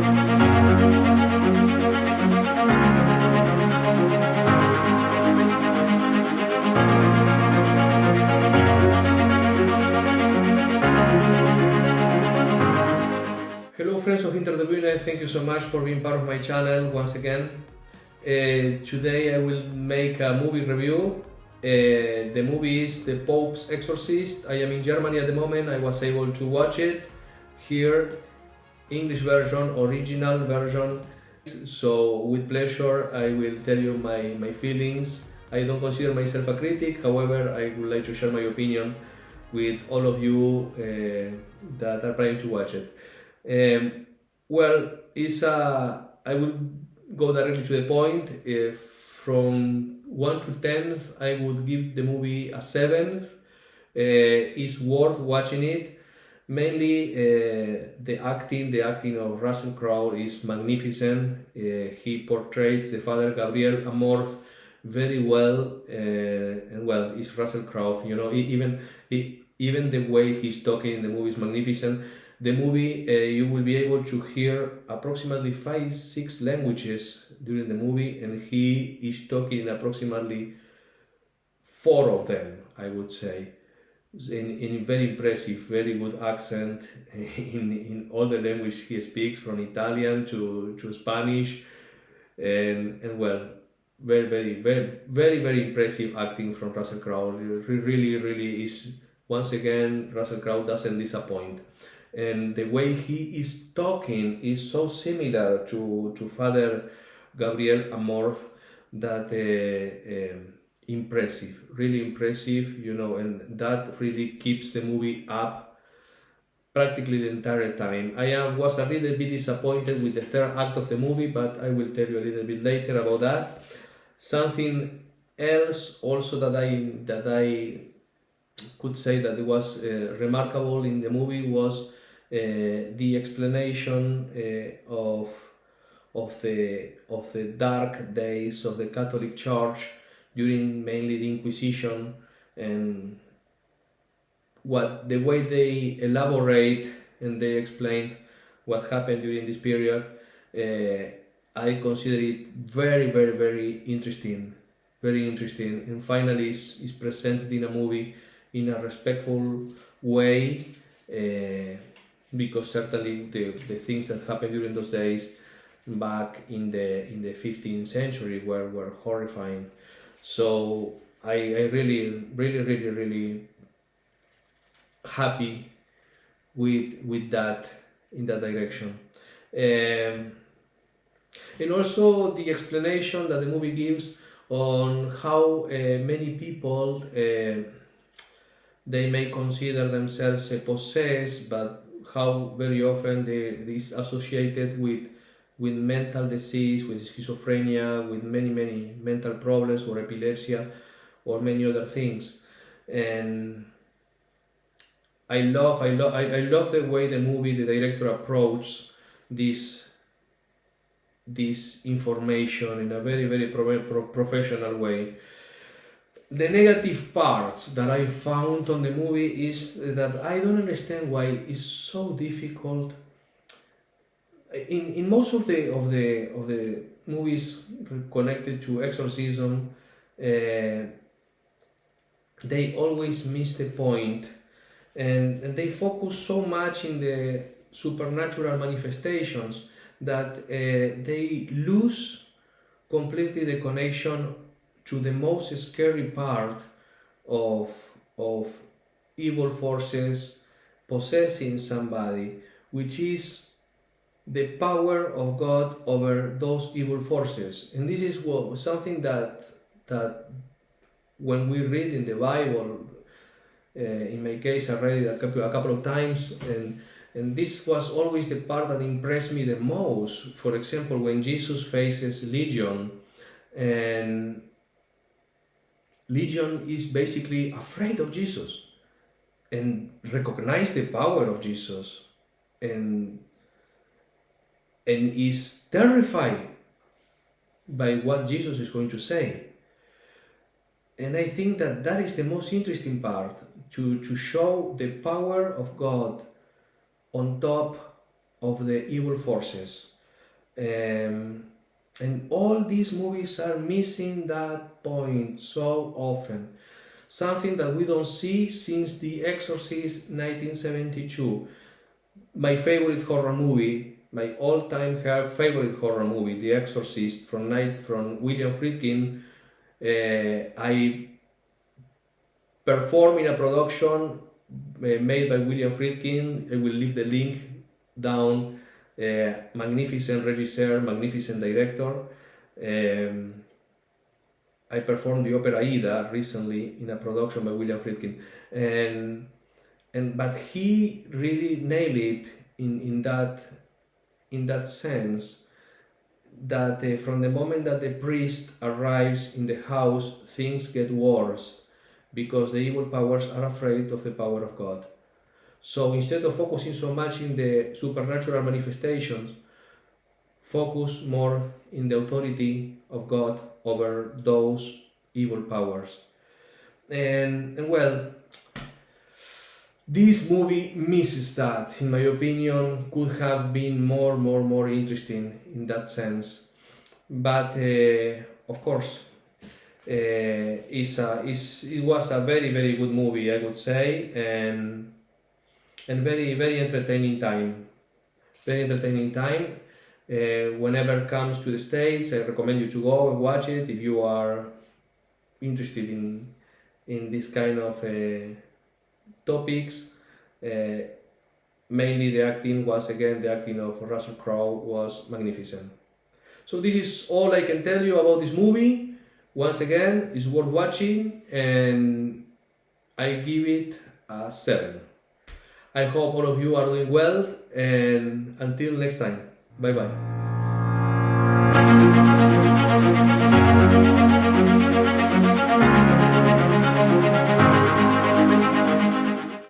Hello friends of Interdivine, thank you so much for being part of my channel once again. Today I will make a movie review. The movie is The Pope's Exorcist. I am in Germany at the moment. I was able to watch it here, English version, original version. So with pleasure I will tell you my feelings. I don't consider myself a critic, however I would like to share my opinion with all of you that are planning to watch it. Well, I will go directly to the point. From 1 to 10, I would give the movie a 7. It's worth watching it. Mainly the acting of Russell Crowe is magnificent. He portrays the Father Gabriel Amorth very well, and well, it's Russell Crowe. You know, even the way he's talking in the movie is magnificent. The movie, you will be able to hear approximately 5-6 languages during the movie, and he is talking in approximately 4 of them, I would say, in very impressive, very good accent in all the language he speaks, from Italian to Spanish, and well, very impressive acting from Russell Crowe. Really is, once again, Russell Crowe doesn't disappoint. And the way he is talking is so similar to Father Gabriel Amorth that impressive, really impressive, you know, and that really keeps the movie up practically the entire time. I was a little bit disappointed with the third act of the movie, but I will tell you a little bit later about that. Something else also that I could say that it was remarkable in the movie was the explanation of the dark days of the Catholic Church during mainly the Inquisition, and the way they elaborate and they explain what happened during this period. I consider it very interesting, and finally is presented in a movie in a respectful way, because certainly the things that happened during those days back in the 15th century were horrifying. So I really happy with that, in that direction. And also the explanation that the movie gives on how many people they may consider themselves possessed, but how very often this is associated with mental disease, with schizophrenia, with many mental problems, or epilepsy, or many other things. And I love the way the director approaches this information in a very professional way. The negative parts that I found on the movie is that I don't understand why it's so difficult. In most of the movies connected to exorcism, they always miss the point, and they focus so much in the supernatural manifestations that they lose completely the connection to the most scary part of evil forces possessing somebody, which is the power of God over those evil forces. And this is something that when we read in the Bible, in my case I read it a couple of times, and this was always the part that impressed me the most. For example, when Jesus faces Legion, and Legion is basically afraid of Jesus and recognize the power of Jesus, and is terrified by what Jesus is going to say. And I think that is the most interesting part, to show the power of God on top of the evil forces. And all these movies are missing that point so often. Something that we don't see since The Exorcist 1972. My favorite horror movie, my all-time favorite horror movie, The Exorcist from William Friedkin. I performed in a production made by William Friedkin. I will leave the link down. Magnificent regisseur, magnificent director. I performed the opera Aida recently in a production by William Friedkin, but he really nailed it in that sense that from the moment that the priest arrives in the house, things get worse because the evil powers are afraid of the power of God. So instead of focusing so much in the supernatural manifestations, focus more in the authority of God over those evil powers. And well, this movie misses that. In my opinion, could have been more interesting in that sense. But of course, it was a very good movie, I would say, and very entertaining time. Very entertaining time. Whenever it comes to the States, I recommend you to go and watch it if you are interested in this kind of topics. Mainly the acting, once again, the acting of Russell Crowe was magnificent. So this is all I can tell you about this movie. Once again, it's worth watching, and I give it a 7. I hope all of you are doing well, and until next time, bye bye.